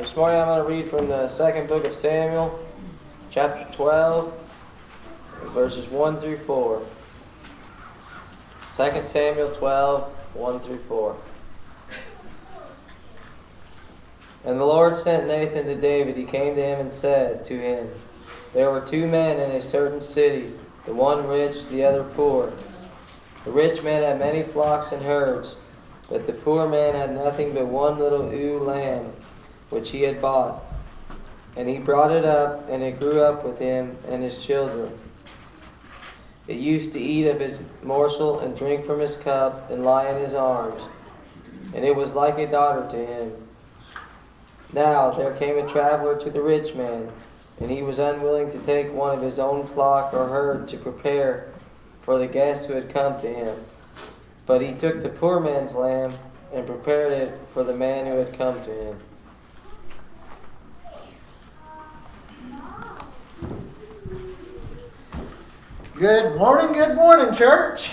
This morning I'm going to read from the second book of Samuel, chapter 12, verses 1 through 4. 2 Samuel 12, 1 through 4. And the Lord sent Nathan to David. He came to him and said to him, There were two men in a certain city, the one rich, the other poor. The rich man had many flocks and herds, but the poor man had nothing but one little ewe lamb, which he had bought. And he brought it up, and it grew up with him and his children. It used to eat of his morsel and drink from his cup and lie in his arms. And it was like a daughter to him. Now there came a traveler to the rich man, and he was unwilling to take one of his own flock or herd to prepare for the guest who had come to him. But he took the poor man's lamb and prepared it for the man who had come to him. Good morning, church.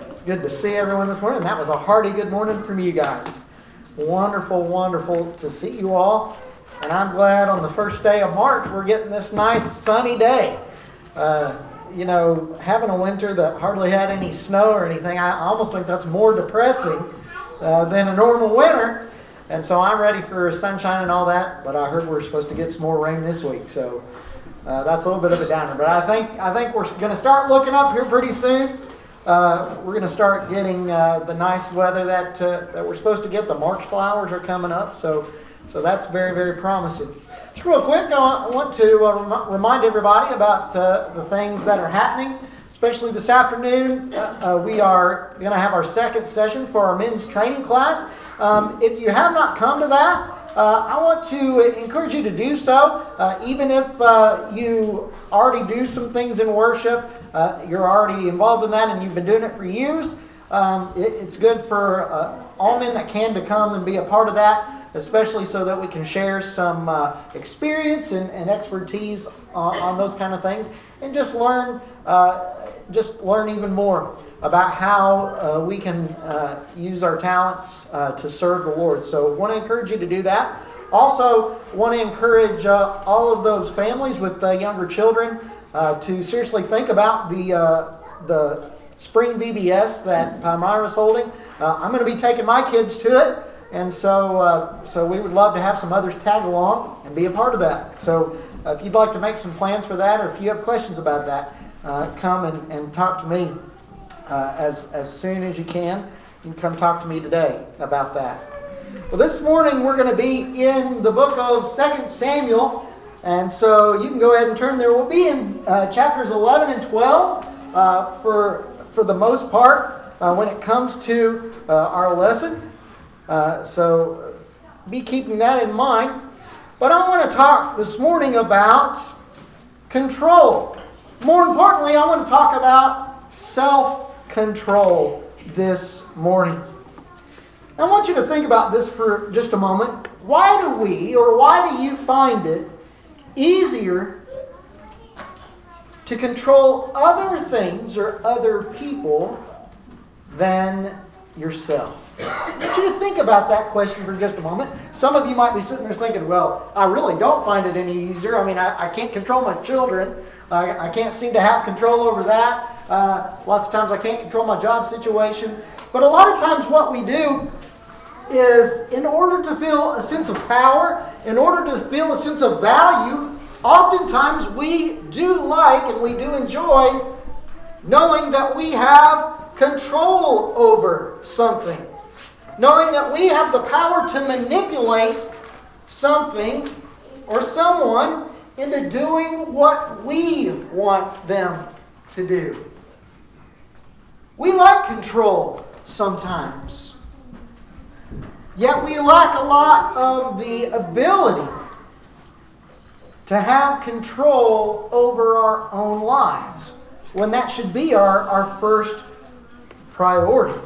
It's good to see everyone this morning. That was a hearty good morning from you guys. Wonderful to see you all. And I'm glad on the first day of March we're getting this nice sunny day. Having a winter that hardly had any snow or anything, I almost think that's more depressing than a normal winter. And so I'm ready for sunshine and all that, but I heard we're supposed to get some more rain this week, so that's a little bit of a downer. But I think we're going to start looking up here pretty soon. We're going to start getting the nice weather that we're supposed to get. The March flowers are coming up, so that's very promising. Just real quick, I want to remind everybody about the things that are happening, especially this afternoon. We are going to have our second session for our men's training class. If you have not come to that, I want to encourage you to do so. Even if you already do some things in worship, you're already involved in that and you've been doing it for years, it's good for all men that can to come and be a part of that, especially so that we can share some experience and expertise on those kind of things, and just learn even more about how we can use our talents to serve the Lord. So I want to encourage you to do that. Also want to encourage all of those families with younger children to seriously think about the spring VBS that Palmyra's holding. I'm going to be taking my kids to it. And so we would love to have some others tag along and be a part of that. So if you'd like to make some plans for that, or if you have questions about that, come and talk to me as soon as you can. You can come talk to me today about that. Well, this morning we're going to be in the book of 2 Samuel. And so you can go ahead and turn there. We'll be in chapters 11 and 12 for the most part when it comes to our lesson. So be keeping that in mind. But I want to talk this morning about control. More importantly, I want to talk about self-control this morning. I want you to think about this for just a moment. Why do you find it easier to control other things or other people than yourself? I want you to think about that question for just a moment. Some of you might be sitting there thinking, well, I really don't find it any easier. I mean, I can't control my children. I can't seem to have control over that. Lots of times I can't control my job situation. But a lot of times what we do is, in order to feel a sense of power, in order to feel a sense of value, oftentimes we do like and we do enjoy knowing that we have control over something. Knowing that we have the power to manipulate something or someone into doing what we want them to do. We like control sometimes. Yet we lack a lot of the ability to have control over our own lives, when that should be our first priority.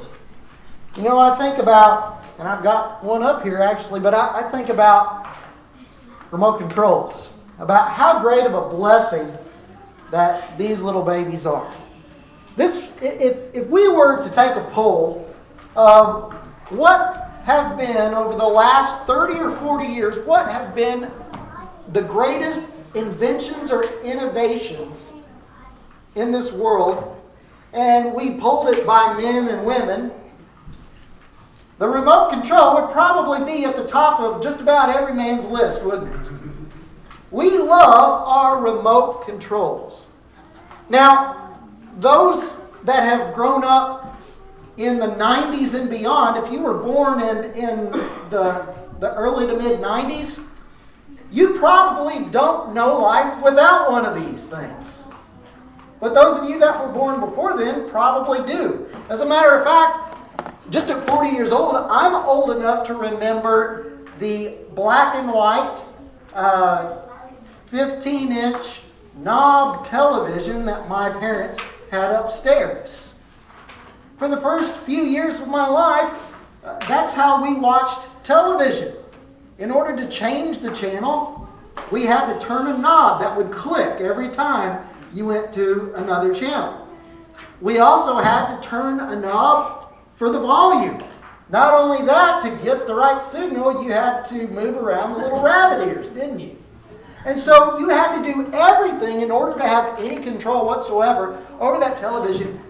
You know, I think about, and I've got one up here actually, but I think about remote controls, about how great of a blessing that these little babies are. If we were to take a poll of what have been, over the last 30 or 40 years, what have been the greatest inventions or innovations in this world? And we polled it by men and women. The remote control would probably be at the top of just about every man's list, wouldn't it? We love our remote controls. Now, those that have grown up in the 90s and beyond, if you were born in the early to mid 90s, you probably don't know life without one of these things. But those of you that were born before then probably do. As a matter of fact, just at 40 years old, I'm old enough to remember the black and white 15-inch knob television that my parents had upstairs. For the first few years of my life, that's how we watched television. In order to change the channel, we had to turn a knob that would click every time you went to another channel. We also had to turn a knob for the volume. Not only that, to get the right signal, you had to move around the little rabbit ears, didn't you? And so you had to do everything in order to have any control whatsoever over that television.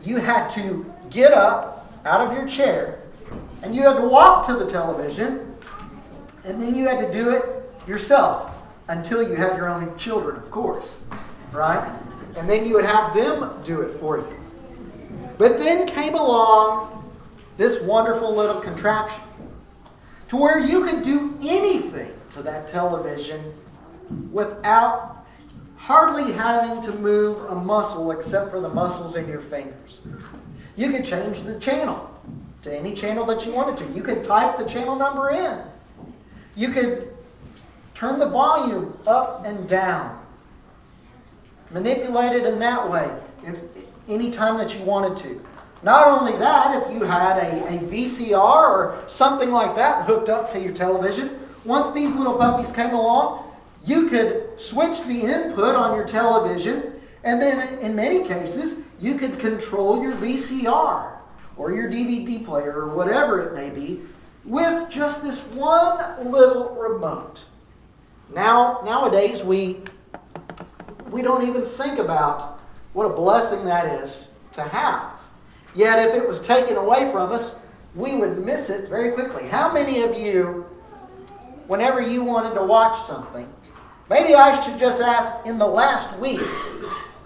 You had to get up out of your chair, and you had to walk to the television, and then you had to do it yourself until you had your own children, of course, right? And then you would have them do it for you. But then came along this wonderful little contraption to where you could do anything to that television without hardly having to move a muscle except for the muscles in your fingers. You could change the channel to any channel that you wanted to. You could type the channel number in. You could turn the volume up and down. Manipulate it in that way any time that you wanted to. Not only that, if you had a VCR or something like that hooked up to your television, once these little puppies came along, you could switch the input on your television, and then in many cases, you could control your VCR or your DVD player or whatever it may be with just this one little remote. Nowadays, we don't even think about what a blessing that is to have. Yet if it was taken away from us, we would miss it very quickly. How many of you, whenever you wanted to watch something, maybe I should just ask, in the last week,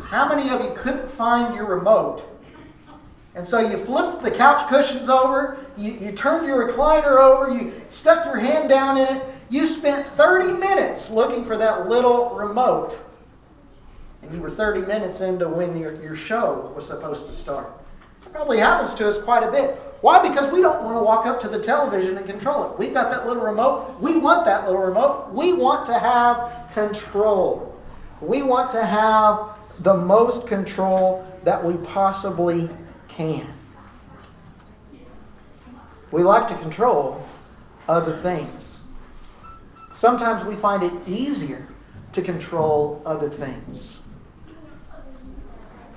how many of you couldn't find your remote? And so you flipped the couch cushions over, you turned your recliner over, you stuck your hand down in it, you spent 30 minutes looking for that little remote. And you were 30 minutes into when your show was supposed to start. It probably happens to us quite a bit. Why? Because we don't want to walk up to the television and control it. We've got that little remote. We want that little remote. We want to have control. We want to have the most control that we possibly can. We like to control other things. Sometimes we find it easier to control other things.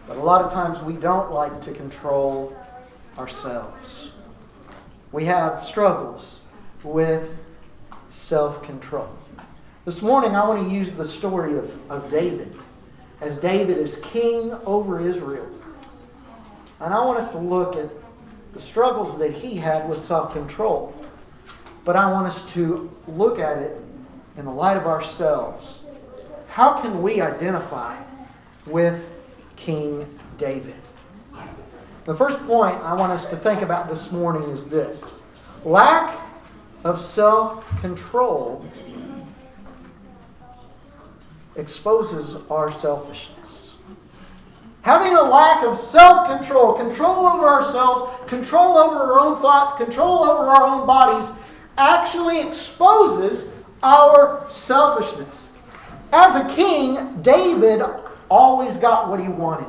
But a lot of times we don't like to control ourselves. We have struggles with self-control. This morning I want to use the story of David, as David is king over Israel. And I want us to look at the struggles that he had with self-control. But I want us to look at it in the light of ourselves. How can we identify with King David? The first point I want us to think about this morning is this: lack of self-control exposes our selfishness. Having a lack of self-control, control over ourselves, control over our own thoughts, control over our own bodies, actually exposes our selfishness. As a king, David always got what he wanted.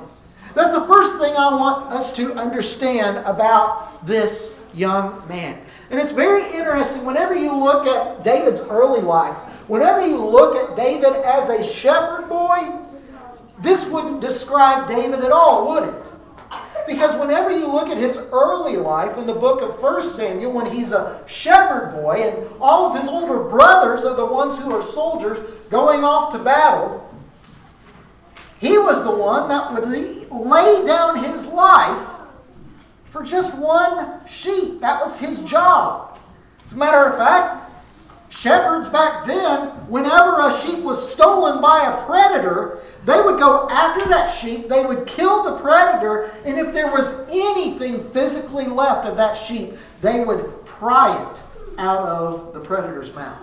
That's the first thing I want us to understand about this young man. And it's very interesting, whenever you look at David's early life, whenever you look at David as a shepherd boy, this wouldn't describe David at all, would it? Because whenever you look at his early life in the book of 1 Samuel, when he's a shepherd boy and all of his older brothers are the ones who are soldiers going off to battle, he was the one that would lay down his life for just one sheep. That was his job. As a matter of fact, shepherds back then, whenever a sheep was stolen by a predator, they would go after that sheep, they would kill the predator, and if there was anything physically left of that sheep, they would pry it out of the predator's mouth.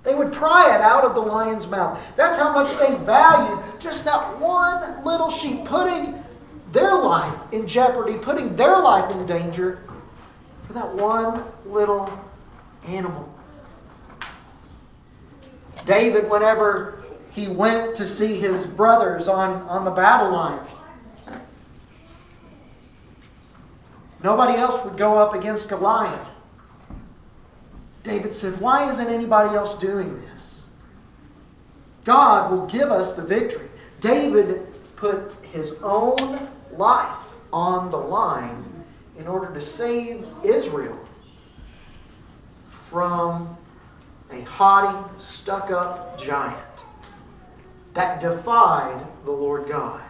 They would pry it out of the lion's mouth. That's how much they valued just that one little sheep, putting their life in jeopardy, putting their life in danger for that one little animal. David, whenever he went to see his brothers on the battle line, nobody else would go up against Goliath. David said, why isn't anybody else doing this? God will give us the victory. David put his own life on the line in order to save Israel from a haughty, stuck-up giant that defied the Lord God.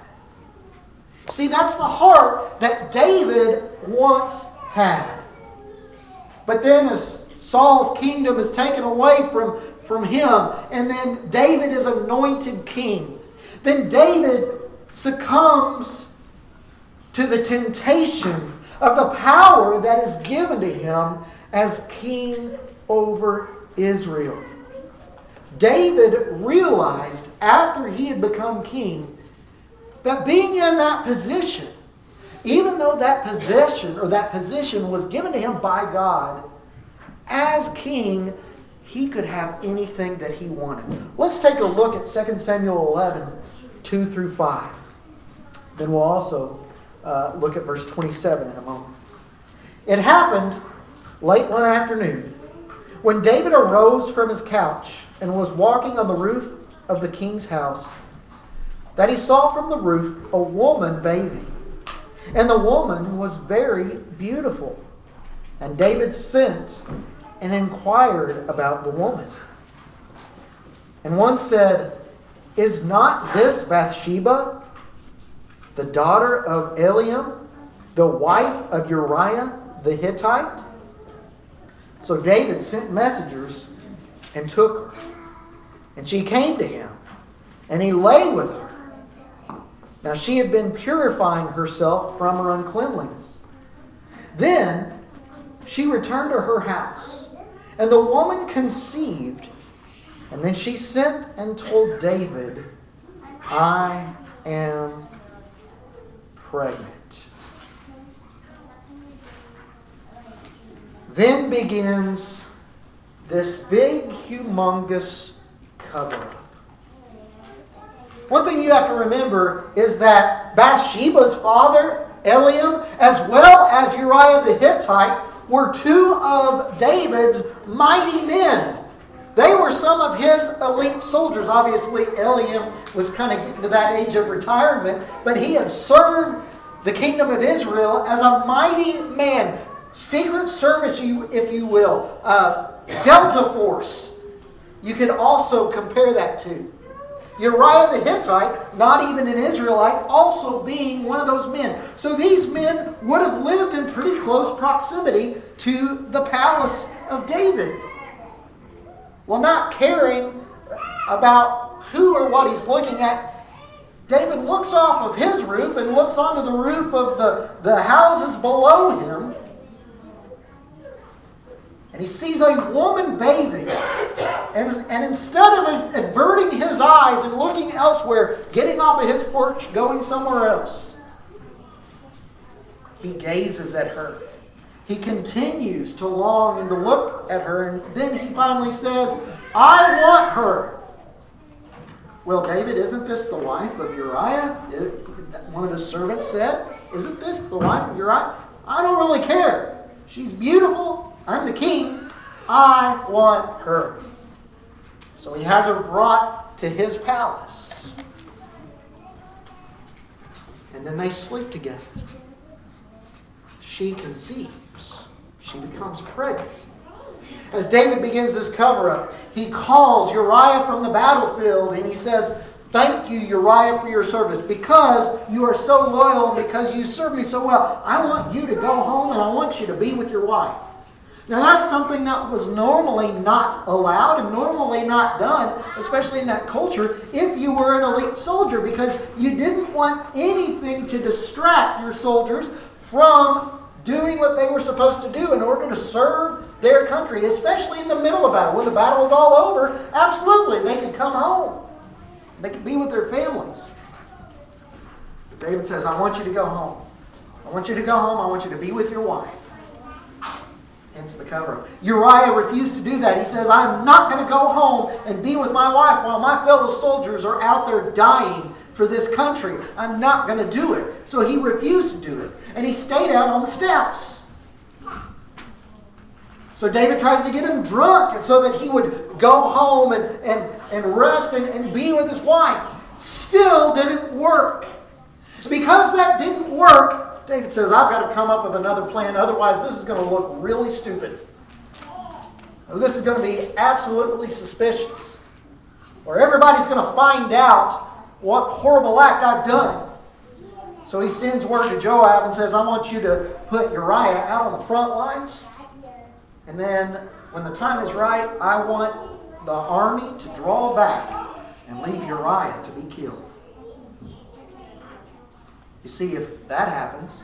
See, that's the heart that David once had. But then as Saul's kingdom is taken away from him, and then David is anointed king, then David succumbs to the temptation of the power that is given to him as king over Israel. David realized after he had become king that being in that position, even though that position was given to him by God, as king, he could have anything that he wanted. Let's take a look at 2 Samuel 11, 2 through 5. Then we'll also look at verse 27 in a moment. It happened late one afternoon when David arose from his couch and was walking on the roof of the king's house, that he saw from the roof a woman bathing. And the woman was very beautiful. And David sent and inquired about the woman. And one said, is not this Bathsheba, the daughter of Eliam, the wife of Uriah the Hittite? So David sent messengers and took her. And she came to him, and he lay with her. Now she had been purifying herself from her uncleanliness. Then she returned to her house, and the woman conceived. And then she sent and told David, I am pregnant. Then begins this big, humongous cover-up. One thing you have to remember is that Bathsheba's father, Eliam, as well as Uriah the Hittite, were two of David's mighty men. They were some of his elite soldiers. Obviously, Eliam was kind of getting to that age of retirement, but he had served the kingdom of Israel as a mighty man. Secret service, if you will. Delta Force. You could also compare that to. Uriah the Hittite, not even an Israelite, also being one of those men. So these men would have lived in pretty close proximity to the palace of David. Well, not caring about who or what he's looking at, David looks off of his roof and looks onto the roof of the houses below him. And he sees a woman bathing. And instead of averting his eyes and looking elsewhere, getting off of his porch, going somewhere else, he gazes at her. He continues to long and to look at her. And then he finally says, I want her. Well, David, isn't this the wife of Uriah? One of the servants said, isn't this the wife of Uriah? I don't really care. She's beautiful. I'm the king. I want her. So he has her brought to his palace. And then they sleep together. she conceives. She becomes pregnant. As David begins this cover-up, he calls Uriah from the battlefield and he says, "Thank you, Uriah, for your service. Because you are so loyal and because you serve me so well, I want you to go home and I want you to be with your wife." Now that's something that was normally not allowed and normally not done, especially in that culture, if you were an elite soldier, because you didn't want anything to distract your soldiers from doing what they were supposed to do in order to serve their country, especially in the middle of battle. When the battle was all over, absolutely, they could come home. They could be with their families. But David says, "I want you to go home. I want you to go home. I want you to be with your wife." Hence the cover. Uriah refused to do that. He says, "I'm not going to go home and be with my wife while my fellow soldiers are out there dying for this country. I'm not going to do it." So he refused to do it. And he stayed out on the steps. So David tries to get him drunk so that he would go home and rest and be with his wife. Still didn't work. Because that didn't work, David says, "I've got to come up with another plan. Otherwise, this is going to look really stupid. This is going to be absolutely suspicious. Or everybody's going to find out what horrible act I've done." So he sends word to Joab and says, "I want you to put Uriah out on the front lines. And then when the time is right, I want the army to draw back and leave Uriah to be killed." You see, if that happens,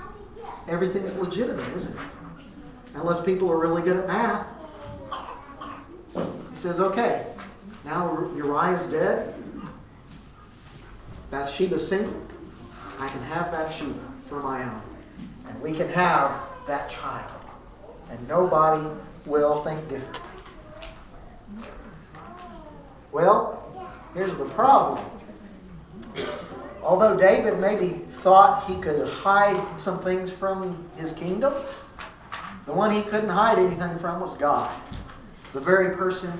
everything's legitimate, isn't it? Unless people are really good at math. He says, "Okay, now Uriah's dead. Bathsheba's single. I can have Bathsheba for my own. And we can have that child. And nobody will think differently." Well, here's the problem. Although David maybe thought he could hide some things from his kingdom, the one he couldn't hide anything from was God. The very person,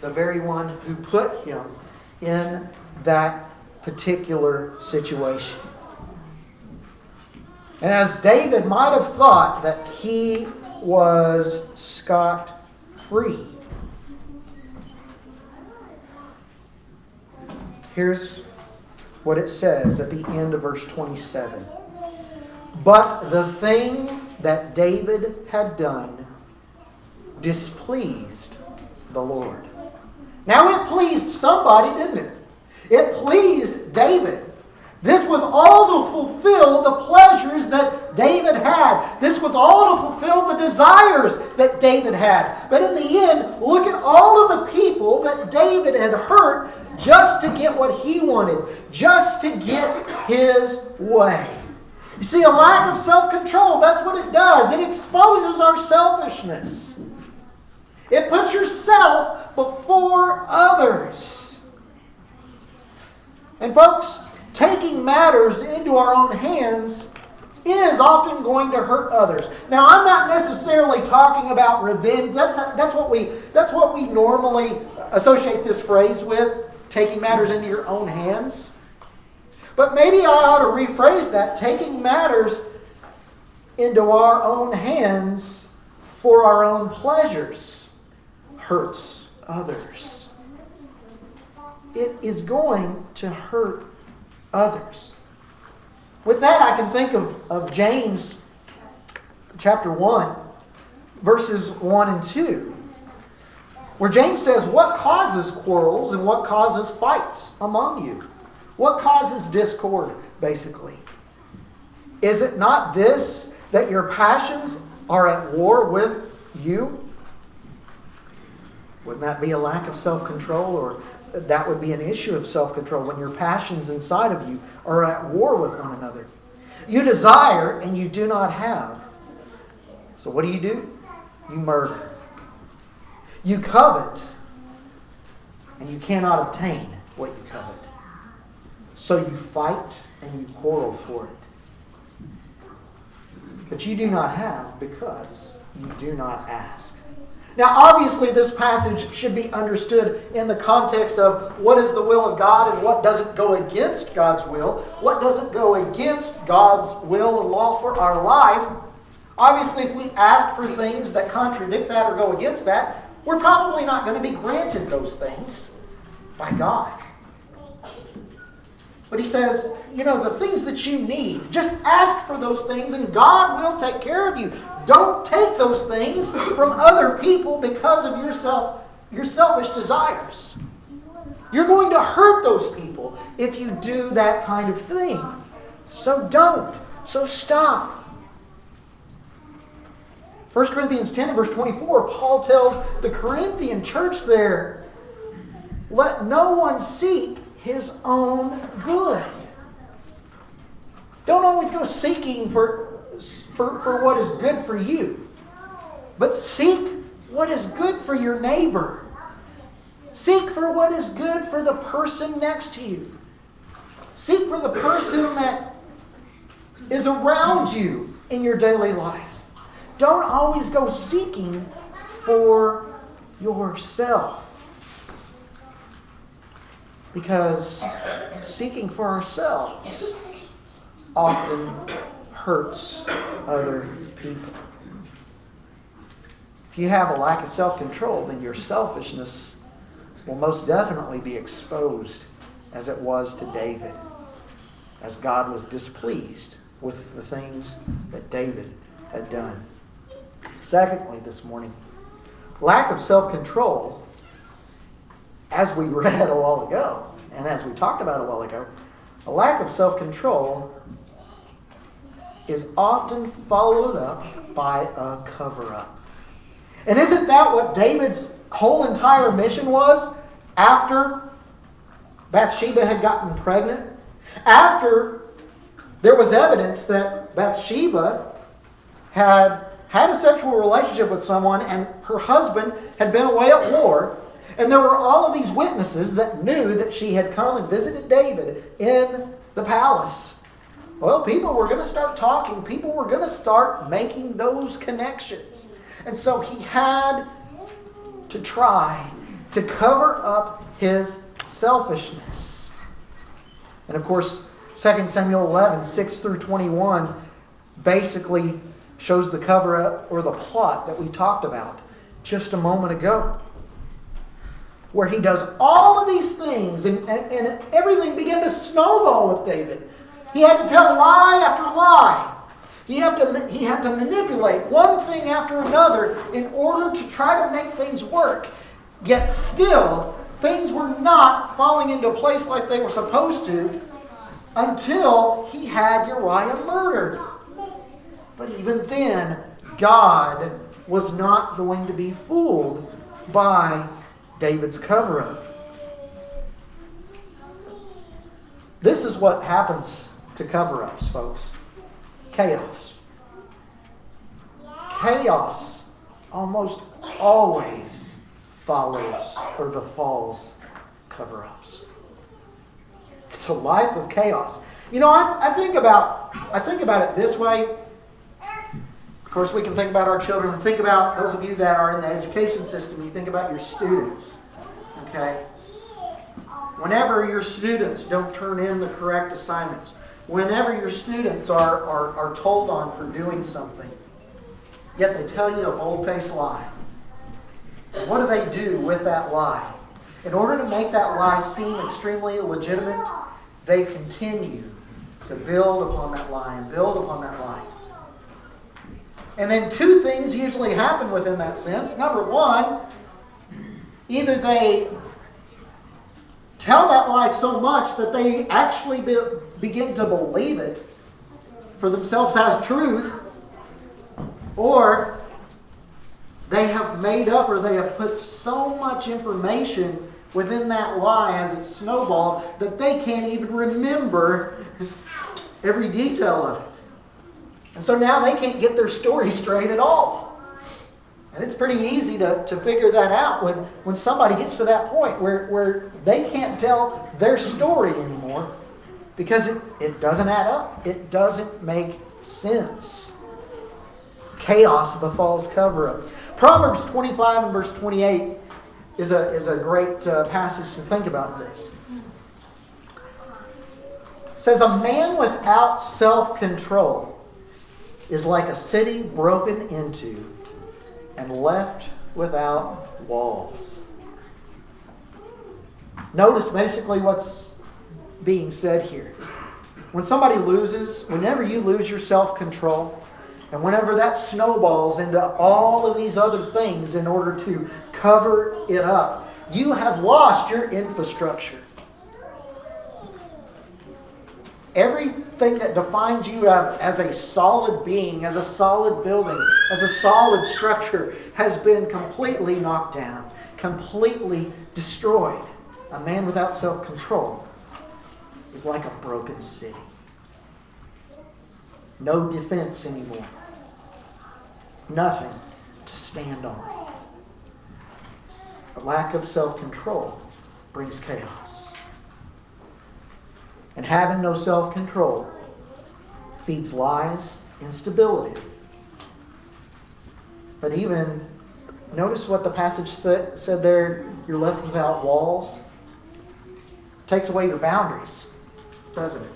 the very one who put him in that particular situation. And as David might have thought that he was scot-free, here's what it says at the end of verse 27. "But the thing that David had done displeased the Lord." Now it pleased somebody, didn't it? It pleased David. This was all to fulfill the pleasures that David had. This was all to fulfill the desires that David had. But in the end, look at all of the people that David had hurt just to get what he wanted, just to get his way. You see, a lack of self-control, that's what it does. It exposes our selfishness. It puts yourself before others. And folks, taking matters into our own hands is often going to hurt others. Now, I'm not necessarily talking about revenge. That's what we normally associate this phrase with, taking matters into your own hands. But maybe I ought to rephrase that. Taking matters into our own hands for our own pleasures hurts others. It is going to hurt others. With that, I can think of James chapter 1, verses 1 and 2, where James says, "What causes quarrels and what causes fights among you?" What causes discord, basically? "Is it not this, that your passions are at war with you?" Wouldn't that be a lack of self-control? Or that would be an issue of self-control when your passions inside of you are at war with one another. "You desire and you do not have." So what do? You murder. "You covet and you cannot obtain what you covet. So you fight and you quarrel for it. But you do not have because you do not ask." Now, obviously, this passage should be understood in the context of what is the will of God and what doesn't go against God's will, what doesn't go against God's will and law for our life. Obviously, if we ask for things that contradict that or go against that, we're probably not going to be granted those things by God. But he says, the things that you need, just ask for those things and God will take care of you. Don't take those things from other people because of your selfish desires. You're going to hurt those people if you do that kind of thing. So don't. So stop. 1 Corinthians 10 and verse 24, Paul tells the Corinthian church there, let no one seek his own good. Don't always go seeking for what is good for you, but seek what is good for your neighbor. Seek for what is good for the person next to you. Seek for the person that is around you in your daily life. Don't always go seeking for yourself. Because seeking for ourselves often hurts other people. If you have a lack of self-control, then your selfishness will most definitely be exposed as it was to David, as God was displeased with the things that David had done. Secondly, this morning, lack of self-control, as we read a while ago, and as we talked about a while ago, a lack of self-control is often followed up by a cover-up. And isn't that what David's whole entire mission was after Bathsheba had gotten pregnant? After there was evidence that Bathsheba had a sexual relationship with someone and her husband had been away at war, and there were all of these witnesses that knew that she had come and visited David in the palace. Well, people were going to start talking. People were going to start making those connections. And so he had to try to cover up his selfishness. And of course, 2 Samuel 11, 6 through 21, basically shows the cover-up or the plot that we talked about just a moment ago. Where he does all of these things and everything began to snowball with David. He had to tell lie after lie. He had to manipulate one thing after another in order to try to make things work. Yet still, things were not falling into place like they were supposed to until he had Uriah murdered. But even then, God was not going to be fooled by David's cover-up. This is what happens to cover-ups, folks. Chaos. Chaos almost always follows or befalls cover-ups. It's a life of chaos. I think about it this way. Of course, we can think about our children and think about those of you that are in the education system. You think about your students. Okay? Whenever your students don't turn in the correct assignments, whenever your students are told on for doing something, yet they tell you a bold-faced lie, what do they do with that lie? In order to make that lie seem extremely illegitimate, they continue to build upon that lie and build upon that lie. And then two things usually happen within that sense. Number one, either they tell that lie so much that they actually begin to believe it for themselves as truth, or they have made up or they have put so much information within that lie as it snowballed that they can't even remember every detail of it. And so now they can't get their story straight at all. And it's pretty easy to figure that out when somebody gets to that point where they can't tell their story anymore because it doesn't add up. It doesn't make sense. Chaos befalls cover-up. Proverbs 25 and verse 28 is a great passage to think about this. It says, a man without self-control is like a city broken into and left without walls. Notice basically what's being said here. Whenever you lose your self-control, and whenever that snowballs into all of these other things in order to cover it up, you have lost your infrastructure. Everything that defines you as a solid being, as a solid building, as a solid structure has been completely knocked down, completely destroyed. A man without self-control is like a broken city. No defense anymore. Nothing to stand on. A lack of self-control brings chaos. And having no self-control feeds lies, instability. But even, notice what the passage said there, you're left without walls. It takes away your boundaries, doesn't it?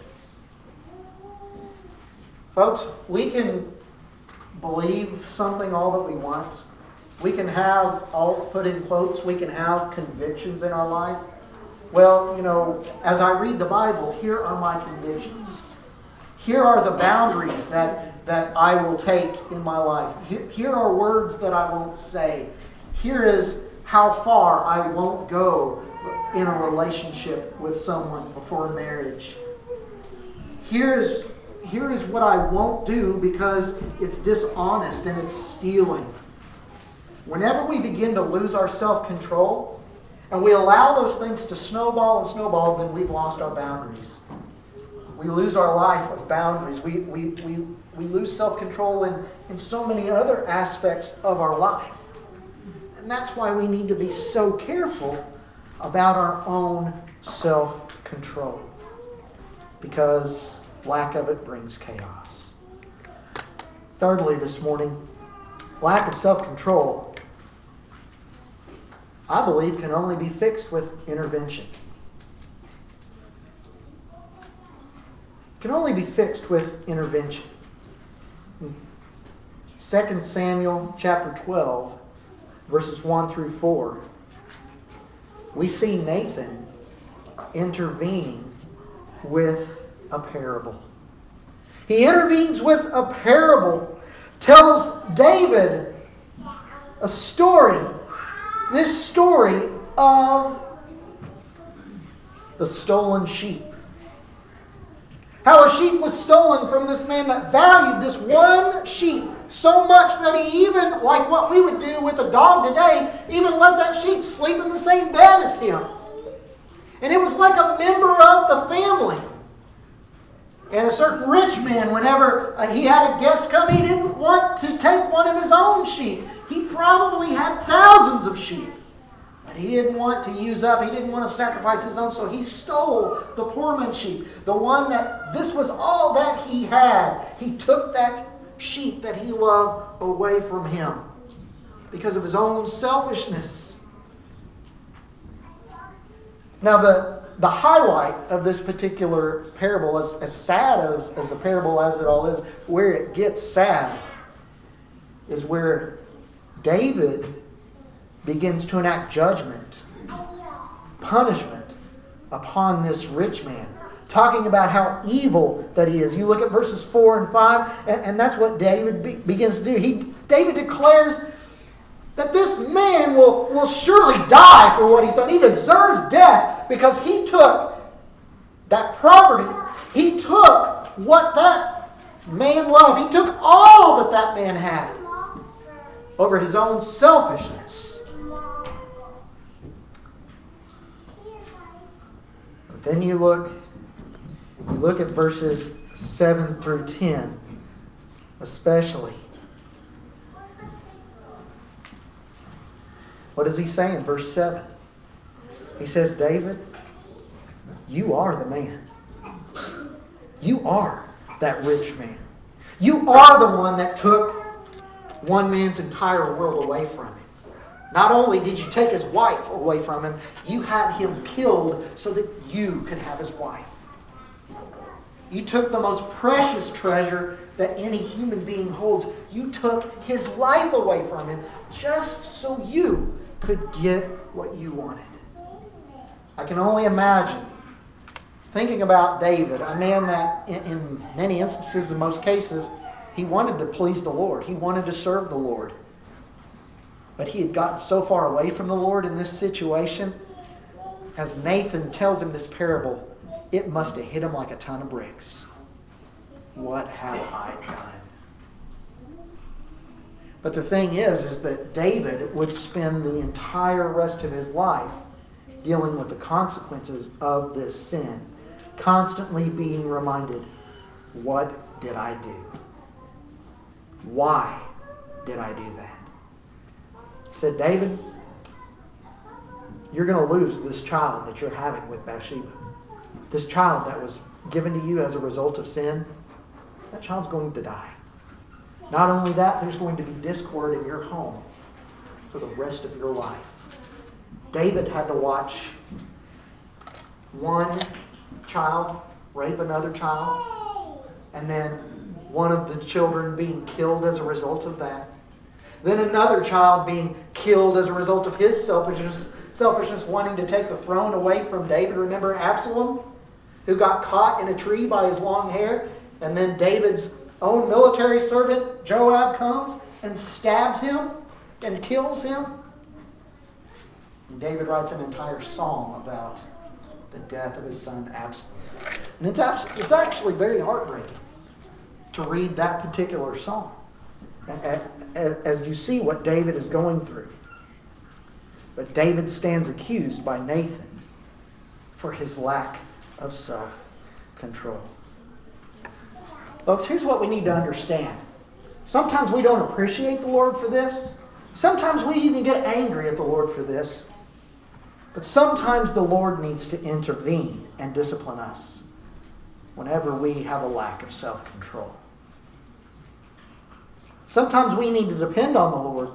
Folks, we can believe something all that we want. We can have, I'll put in quotes, we can have convictions in our life. Well, as I read the Bible, here are my convictions. Here are the boundaries that I will take in my life. Here are words that I won't say. Here is how far I won't go in a relationship with someone before marriage. Here is what I won't do because it's dishonest and it's stealing. Whenever we begin to lose our self-control and we allow those things to snowball, then we've lost our boundaries. We lose our life of boundaries. We lose self-control in so many other aspects of our life. And that's why we need to be so careful about our own self-control. Because lack of it brings chaos. Thirdly, this morning, lack of self-control, I believe, can only be fixed with intervention. Can only be fixed with intervention. 2 Samuel chapter 12, verses 1 through 4, we see Nathan intervening with a parable. He intervenes with a parable, tells David a story. This story of the stolen sheep. How a sheep was stolen from this man that valued this one sheep so much that he even, like what we would do with a dog today, even let that sheep sleep in the same bed as him. And it was like a member of the family. And a certain rich man, whenever he had a guest come, he didn't want to take one of his own sheep. He probably had thousands of sheep. But he didn't want to use up, he didn't want to sacrifice his own, so he stole the poor man's sheep. The one that, this was all that he had. He took that sheep that he loved away from him because of his own selfishness. Now the highlight of this particular parable, as sad as a parable as it all is, where it gets sad is where David begins to enact judgment, punishment upon this rich man, talking about how evil that he is. You look at verses 4 and 5, and that's what David begins to do. David declares that this man will surely die for what he's done. He deserves death because he took that property. He took what that man loved. He took all that man had over his own selfishness. But then you look at verses 7 through 10, especially. What does he say in verse 7? He says, David, you are the man. You are that rich man. You are the one that took one man's entire world away from him. Not only did you take his wife away from him, you had him killed so that you could have his wife. You took the most precious treasure that any human being holds. You took his life away from him just so you could get what you wanted. I can only imagine thinking about David, a man that in many instances, in most cases, he wanted to please the Lord. He wanted to serve the Lord. But he had gotten so far away from the Lord in this situation, as Nathan tells him this parable, it must have hit him like a ton of bricks. What have I done? But the thing is that David would spend the entire rest of his life dealing with the consequences of this sin, constantly being reminded, what did I do? Why did I do that? He said, David, you're going to lose this child that you're having with Bathsheba. This child that was given to you as a result of sin, that child's going to die. Not only that, there's going to be discord in your home for the rest of your life. David had to watch one child rape another child, and then one of the children being killed as a result of that. Then another child being killed as a result of his selfishness wanting to take the throne away from David. Remember Absalom, who got caught in a tree by his long hair, and then David's own military servant, Joab, comes and stabs him and kills him. And David writes an entire psalm about the death of his son Absalom. And it's actually very heartbreaking to read that particular psalm as you see what David is going through. But David stands accused by Nathan for his lack of self-control. Folks, here's what we need to understand. Sometimes we don't appreciate the Lord for this. Sometimes we even get angry at the Lord for this. But sometimes the Lord needs to intervene and discipline us whenever we have a lack of self-control. Sometimes we need to depend on the Lord,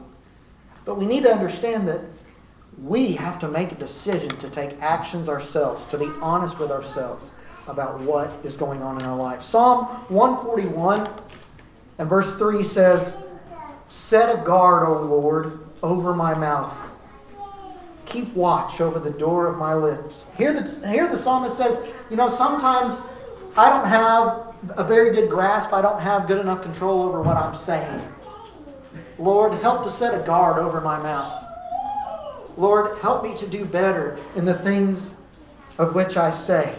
but we need to understand that we have to make a decision to take actions ourselves, to be honest with ourselves about what is going on in our life. Psalm 141 and verse 3 says, "Set a guard, O Lord, over my mouth. Keep watch over the door of my lips." Here the psalmist says, sometimes I don't have a very good grasp. I don't have good enough control over what I'm saying. Lord, help to set a guard over my mouth. Lord, help me to do better in the things of which I say.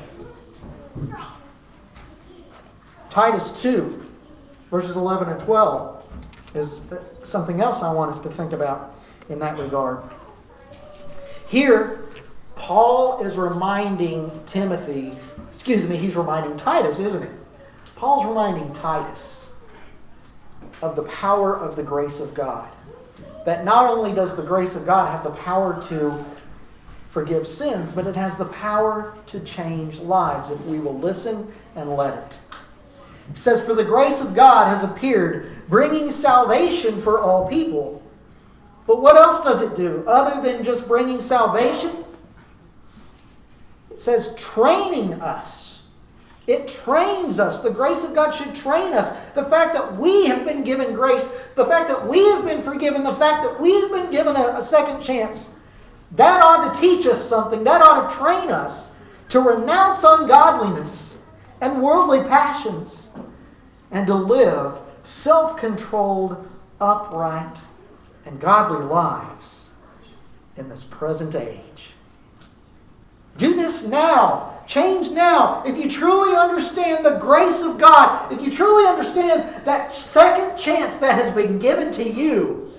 Titus 2, verses 11 and 12 is something else I want us to think about in that regard. Here, Paul is reminding he's reminding Titus, isn't it? Paul's reminding Titus of the power of the grace of God. That not only does the grace of God have the power to forgive sins, but it has the power to change lives if we will listen and let it. It says, "For the grace of God has appeared, bringing salvation for all people." But what else does it do other than just bringing salvation? It says training us. It trains us. The grace of God should train us. The fact that we have been given grace, the fact that we have been forgiven, the fact that we have been given a second chance, that ought to teach us something. That ought to train us to renounce ungodliness and worldly passions and to live self-controlled, upright, and godly lives in this present age. Do this now. Change now. If you truly understand the grace of God, if you truly understand that second chance that has been given to you,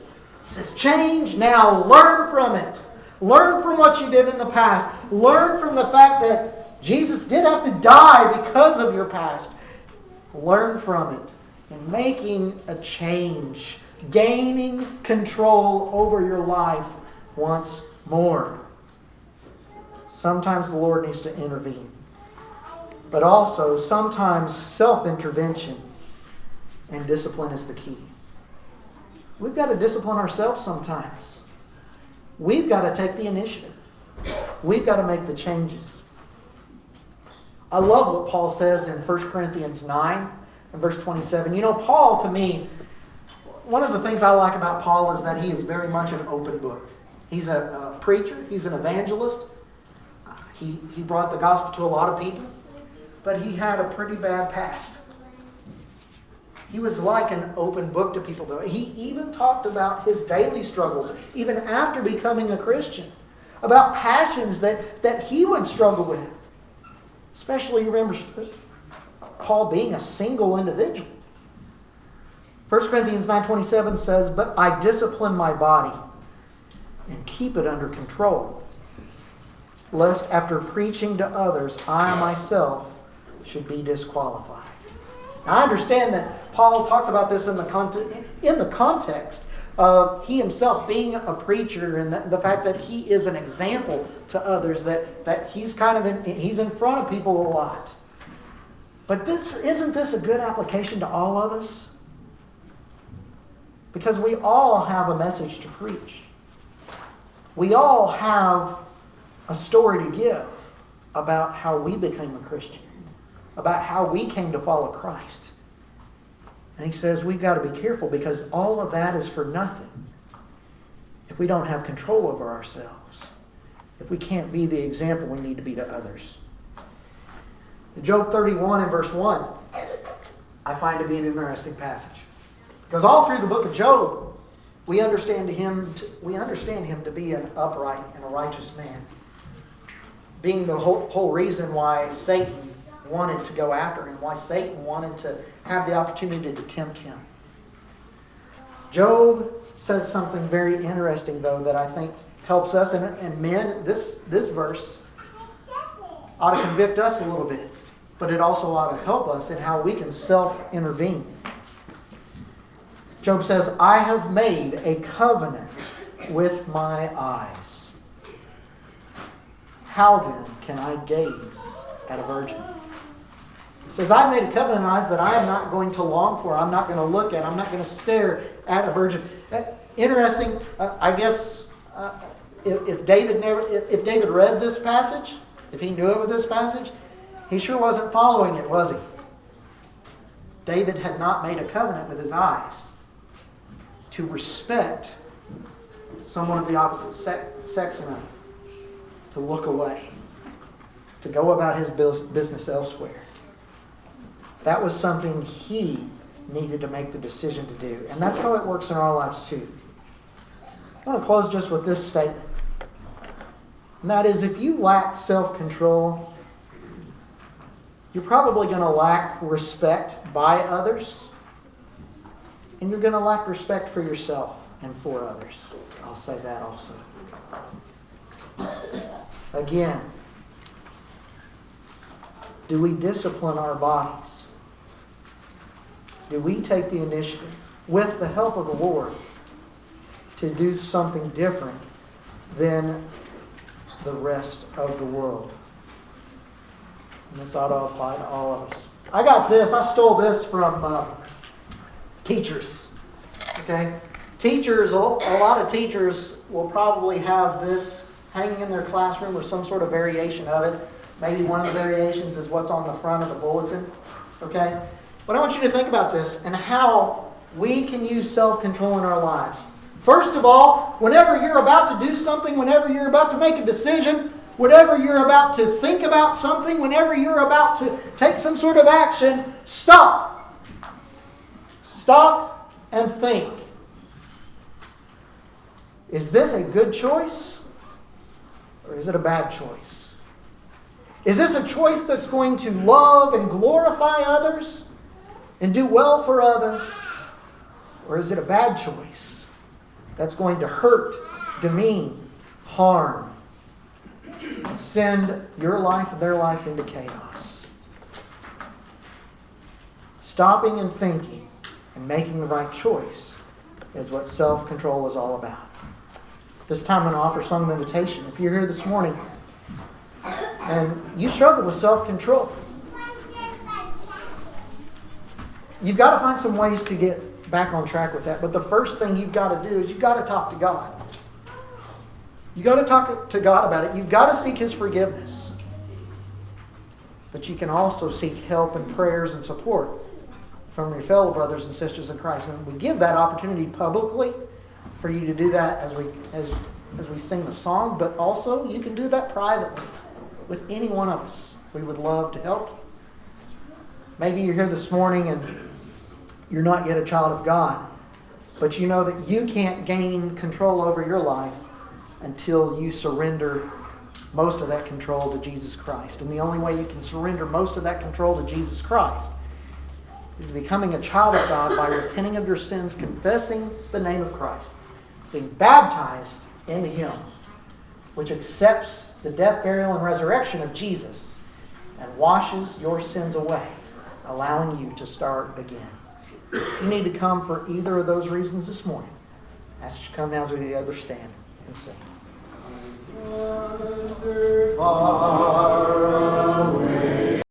it says change now. Learn from it. Learn from what you did in the past. Learn from the fact that Jesus did have to die because of your past. Learn from it and making a change. Gaining control over your life once more. Sometimes the Lord needs to intervene. But also, sometimes self-intervention and discipline is the key. We've got to discipline ourselves sometimes. We've got to take the initiative. We've got to make the changes. I love what Paul says in 1 Corinthians 9 and verse 27. You know, Paul, to me, one of the things I like about Paul is that he is very much an open book. He's a preacher. He's an evangelist. He brought the gospel to a lot of people. But he had a pretty bad past. He was like an open book to people, though. He even talked about his daily struggles, even after becoming a Christian, about passions that he would struggle with. Especially, remember, Paul being a single individual. 1 Corinthians 9:27 says, "But I discipline my body and keep it under control, lest after preaching to others, I myself should be disqualified." Now, I understand that Paul talks about this in the context of he himself being a preacher, and the fact that he is an example to others, that he's he's in front of people a lot. But isn't this a good application to all of us? Because we all have a message to preach. We all have a story to give about how we became a Christian, about how we came to follow Christ. And he says we've got to be careful, because all of that is for nothing if we don't have control over ourselves, if we can't be the example we need to be to others. In Job 31 and verse 1, I find to be an interesting passage. Because all through the book of Job, we understand him to be an upright and a righteous man, being the whole reason why Satan wanted to go after him, why Satan wanted to have the opportunity to tempt him. Job says something very interesting, though, that I think helps us. And men, this verse ought to convict us a little bit, but it also ought to help us in how we can self-intervene. Job says, "I have made a covenant with my eyes. How then can I gaze at a virgin?" He says, "I've made a covenant in my eyes that I am not going to long for. I'm not going to look at. I'm not going to stare at a virgin." Interesting. I guess if David read this passage, if he knew of this passage, he sure wasn't following it, was he? David had not made a covenant with his eyes to respect someone of the opposite sex enough to look away, to go about his business elsewhere. That was something he needed to make the decision to do. And that's how it works in our lives too. I want to close just with this statement. And that is, if you lack self-control, you're probably going to lack respect by others. And you're going to lack respect for yourself and for others. I'll say that also. Again, do we discipline our bodies? Do we take the initiative, with the help of the Lord, to do something different than the rest of the world? And this ought to apply to all of us. I got this. I stole this from teachers. Okay? Teachers, a lot of teachers will probably have this hanging in their classroom or some sort of variation of it. Maybe one of the variations is what's on the front of the bulletin. Okay? But I want you to think about this and how we can use self-control in our lives. First of all, whenever you're about to do something, whenever you're about to make a decision, whenever you're about to think about something, whenever you're about to take some sort of action, stop. Stop and think. Is this a good choice or is it a bad choice? Is this a choice that's going to love and glorify others and do well for others? Or is it a bad choice that's going to hurt, demean, harm, and send your life and their life into chaos? Stopping and thinking and making the right choice is what self-control is all about. This time I'm going to offer a song of invitation. If you're here this morning and you struggle with self-control, you've got to find some ways to get back on track with that. But the first thing you've got to do is you've got to talk to God. You've got to talk to God about it. You've got to seek His forgiveness. but you can also seek help and prayers and support from your fellow brothers and sisters in Christ. And we give that opportunity publicly for you to do that as we sing the song, but also you can do that privately with any one of us. We would love to help. Maybe you're here this morning and you're not yet a child of God, but you know that you can't gain control over your life until you surrender most of that control to Jesus Christ. And the only way you can surrender most of that control to Jesus Christ is becoming a child of God by repenting of your sins, confessing the name of Christ, being baptized into Him, which accepts the death, burial, and resurrection of Jesus and washes your sins away, allowing you to start again. If you need to come for either of those reasons this morning, I ask you to come now as we together stand and sing. Far